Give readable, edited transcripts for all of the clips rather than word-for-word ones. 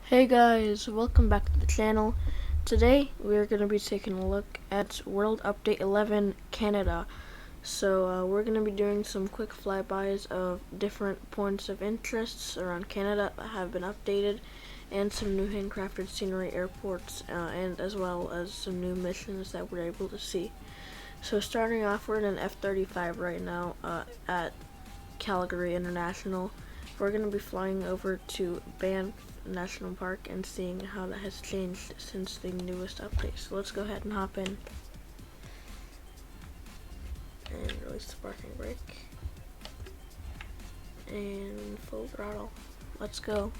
Hey guys, welcome back to the channel. Today we're going to be taking a look at World Update 11 Canada. So we're going to be doing some quick flybys of different points of interests around Canada that have been updated, and some new handcrafted scenery airports, and as well as some new missions that we're able to see. So starting off, we're in an F-35 right now at Calgary International. We're going to be flying over to Banff National Park and seeing how that has changed since the newest update. So let's go ahead and hop in and release the parking brake and full throttle. Let's go.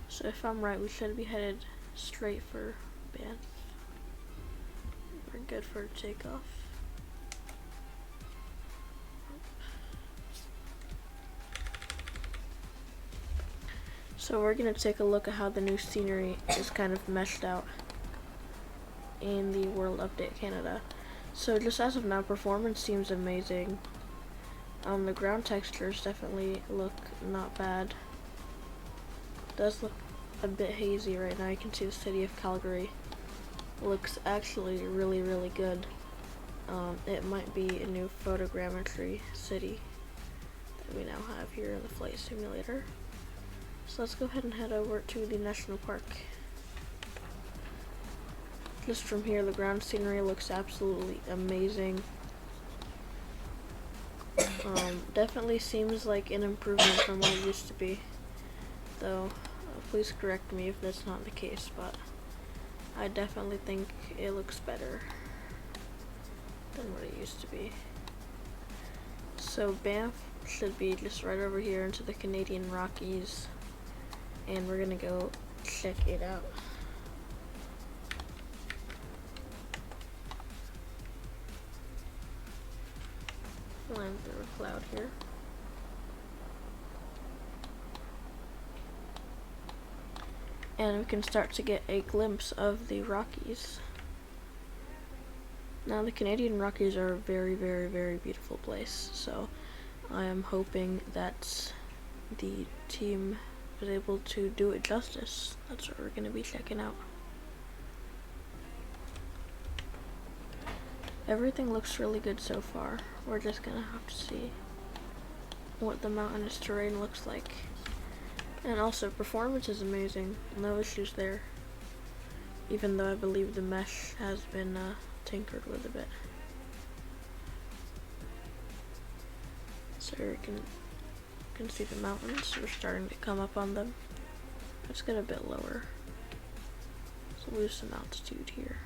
So if I'm right, we should be headed straight for Banff. We're good for takeoff. So we're going to take a look at how the new scenery is kind of meshed out in the World Update Canada. So just as of now, performance seems amazing. The ground textures definitely look not bad. It does look a bit hazy right now. You can see the city of Calgary looks actually really good. It might be a new photogrammetry city that we now have here in the flight simulator. So let's go ahead and head over to the national park. Just from here, the ground scenery looks absolutely amazing. Definitely seems like an improvement from what it used to be, though please correct me if that's not the case, but I definitely think it looks better than what it used to be. So Banff should be just right over here into the Canadian Rockies, and we're gonna go check it out. Land through a cloud here. And we can start to get a glimpse of the Rockies. Now the Canadian Rockies are a very beautiful place, so I am hoping that the team is able to do it justice. That's what we're going to be checking out. Everything looks really good so far. We're just going to have to see what the mountainous terrain looks like. And also, performance is amazing. No issues there. Even though I believe the mesh has been tinkered with a bit. So you can see the mountains. We're starting to come up on them. Let's get a bit lower. Let's lose some altitude here.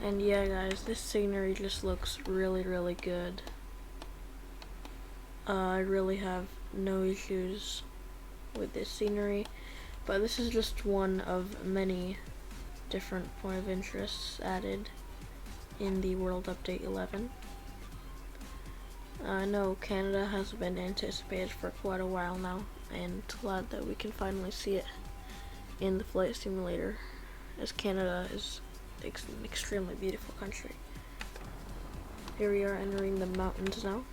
And yeah guys, this scenery just looks really good. I really have no issues with this scenery, but this is just one of many different point of interests added in the World Update 11. I know Canada has been anticipated for quite a while now, and glad that we can finally see it in the flight simulator, as Canada is an extremely beautiful country. Here we are entering the mountains now.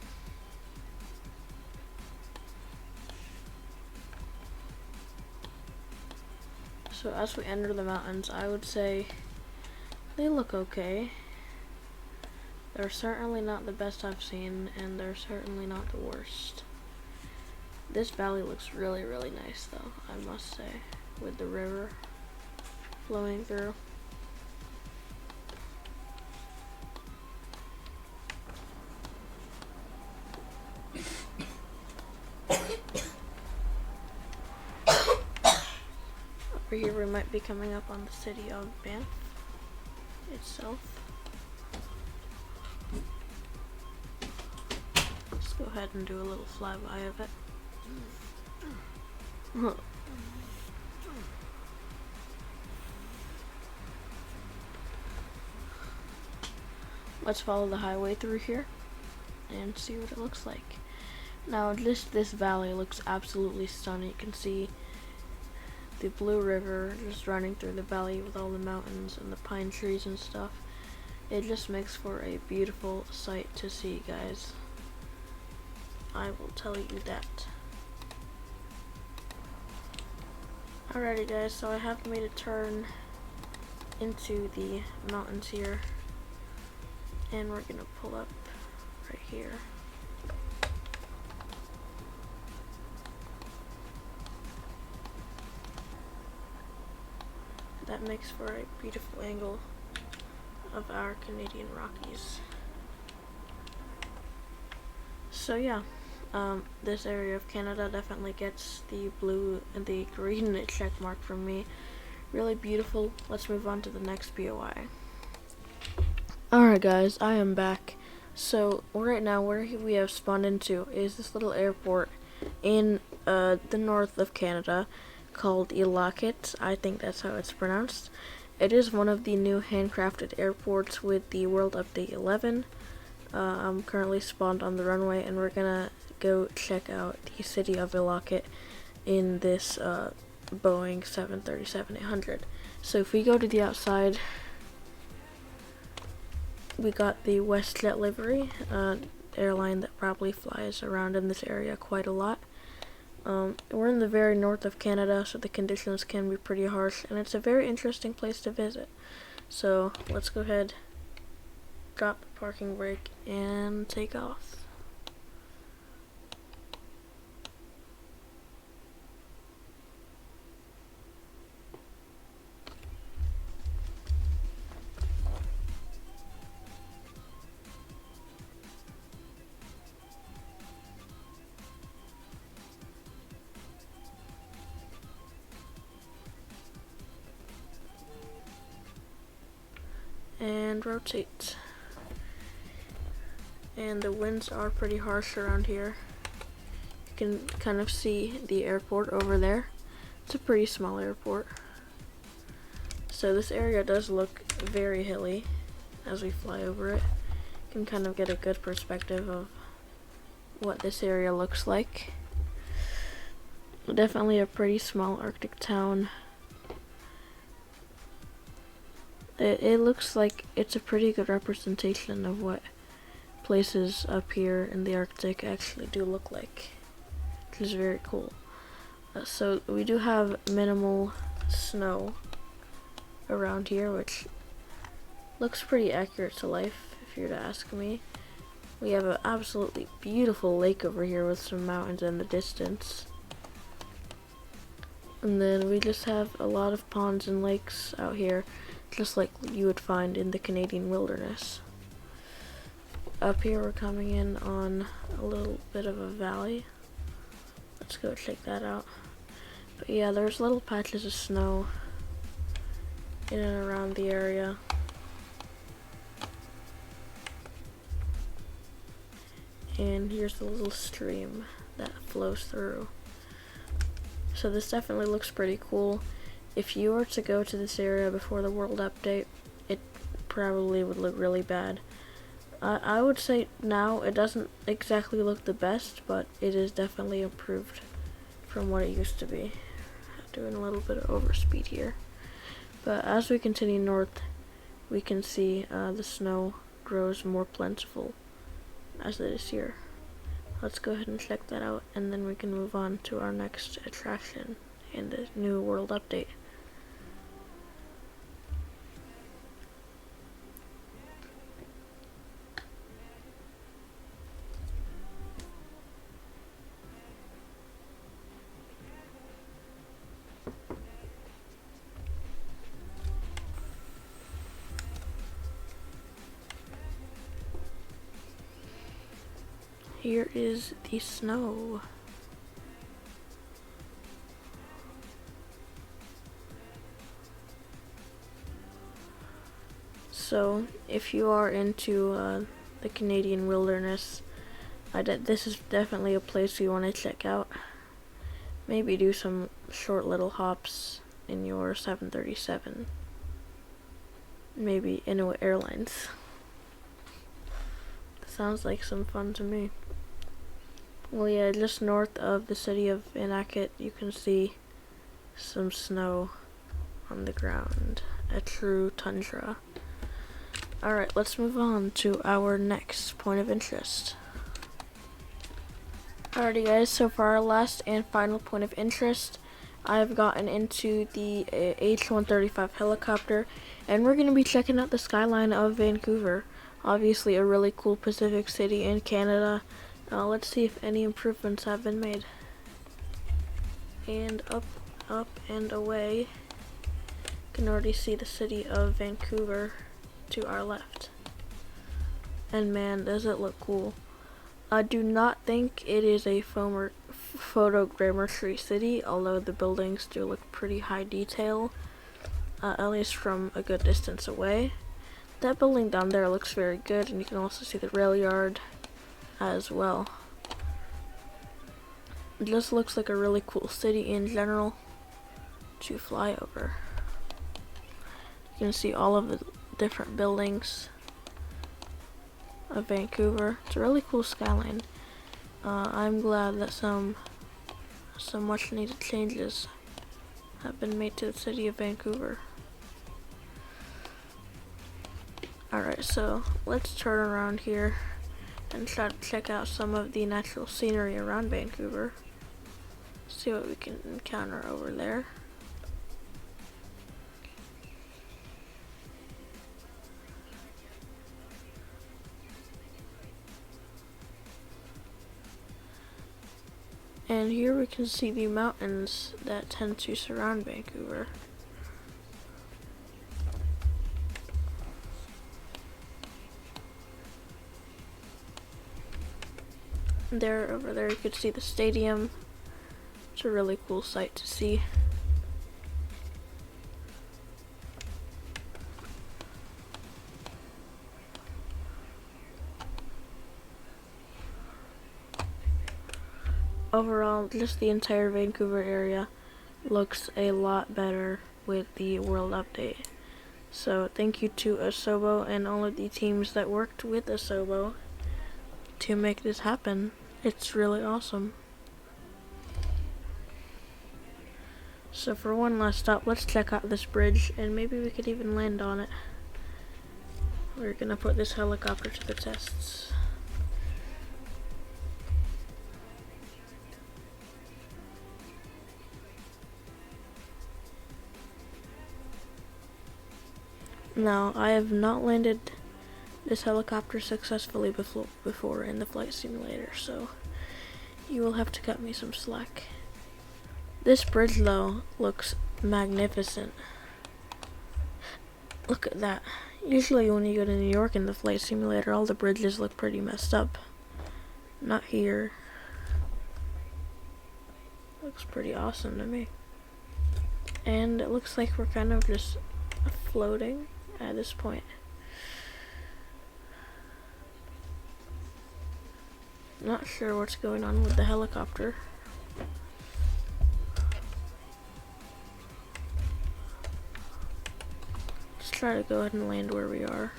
So as we enter the mountains, I would say they look okay. They're certainly not the best I've seen, and they're certainly not the worst. This valley looks really nice though, I must say, with the river flowing through. Over here we might be coming up on the city of Banff itself. Let's go ahead and do a little flyby of it. Let's follow the highway through here and see what it looks like. Now just this valley looks absolutely stunning. You can see the Blue River just running through the valley with all the mountains and the pine trees and stuff. It just makes for a beautiful sight to see, guys. I will tell you that. Alrighty guys, so I have made a turn into the mountains here, and we're gonna pull up right here. That makes for a beautiful angle of our Canadian Rockies. So yeah, this area of Canada definitely gets the blue and the green check mark from me. Really beautiful. Let's move on to the next POI. Alright guys, I am back. So right now where we have spawned into is this little airport in the north of Canada called Elakit. I think that's how it's pronounced. It is one of the new handcrafted airports with the World Update 11. I'm currently spawned on the runway, and we're gonna go check out the city of Elakit in this Boeing 737-800. So if we go to the outside, we got the WestJet livery, airline that probably flies around in this area quite a lot. We're in the very north of Canada, so the conditions can be pretty harsh, and it's a very interesting place to visit. So let's go ahead, drop the parking brake, and take off. And rotate. And the winds are pretty harsh around here. You can kind of see the airport over there. It's a pretty small airport. So this area does look very hilly as we fly over it. You can kind of get a good perspective of what this area looks like. Definitely a pretty small Arctic town. It looks like it's a pretty good representation of what places up here in the Arctic actually do look like, which is very cool. So we do have minimal snow around here, which looks pretty accurate to life, if you were to ask me. We have an absolutely beautiful lake over here with some mountains in the distance. And then we just have a lot of ponds and lakes out here, just like you would find in the Canadian wilderness. Up here we're coming in on a little bit of a valley. Let's go check that out. But yeah, there's little patches of snow in and around the area. And here's the little stream that flows through. So this definitely looks pretty cool. If you were to go to this area before the world update, it probably would look really bad. I would say now it doesn't exactly look the best, but it is definitely improved from what it used to be. Doing a little bit of overspeed here. But as we continue north, we can see the snow grows more plentiful as it is here. Let's go ahead and check that out, and then we can move on to our next attraction in the new world update. Here is the snow. So, if you are into the Canadian wilderness, this is definitely a place you want to check out. Maybe do some short little hops in your 737. Maybe Inuit Airlines. Sounds like some fun to me. Well, yeah, just north of the city of Elakit, you can see some snow on the ground. A true tundra. Alright, let's move on to our next point of interest. Alrighty guys, so for our last and final point of interest, I've gotten into the H-135 helicopter, and we're going to be checking out the skyline of Vancouver. Obviously a really cool Pacific city in Canada. Let's see if any improvements have been made. And up and away. You can already see the city of Vancouver to our left. And man, does it look cool. I do not think it is a photogrammetry city, although the buildings do look pretty high detail, at least from a good distance away. That building down there looks very good, and you can also see the rail yard as well. It just looks like a really cool city in general to fly over. You can see all of the different buildings of Vancouver. It's a really cool skyline. I'm glad that some much needed changes have been made to the city of Vancouver. Alright, so let's turn around here and try to check out some of the natural scenery around Vancouver. See what we can encounter over there. And here we can see the mountains that tend to surround Vancouver. Over there you could see the stadium. It's a really cool sight to see. Overall, just the entire Vancouver area looks a lot better with the World Update. So thank you to Asobo and all of the teams that worked with Asobo to make this happen. It's really awesome. So for one last stop, let's check out this bridge, and maybe we could even land on it. We're gonna put this helicopter to the tests. Now, I have not landed this helicopter successfully before in the flight simulator, so you will have to cut me some slack. This bridge, though, looks magnificent. Look at that. Usually when you go to New York in the flight simulator, all the bridges look pretty messed up. Not here. Looks pretty awesome to me. And it looks like we're kind of just floating at this point. Not sure what's going on with the helicopter. Let's try to go ahead and land where we are.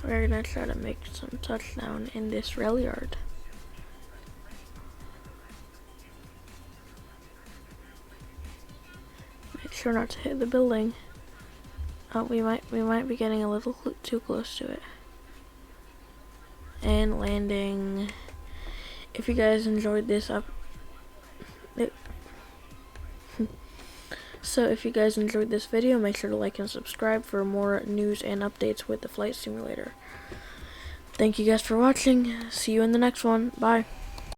We're gonna try to make some touchdown in this rail yard. Make sure not to hit the building. We might be getting a little too close to it. And landing. If you guys enjoyed this So if you guys enjoyed this video, make sure to like and subscribe for more news and updates with the flight simulator. Thank you guys for watching. See you in the next one. Bye.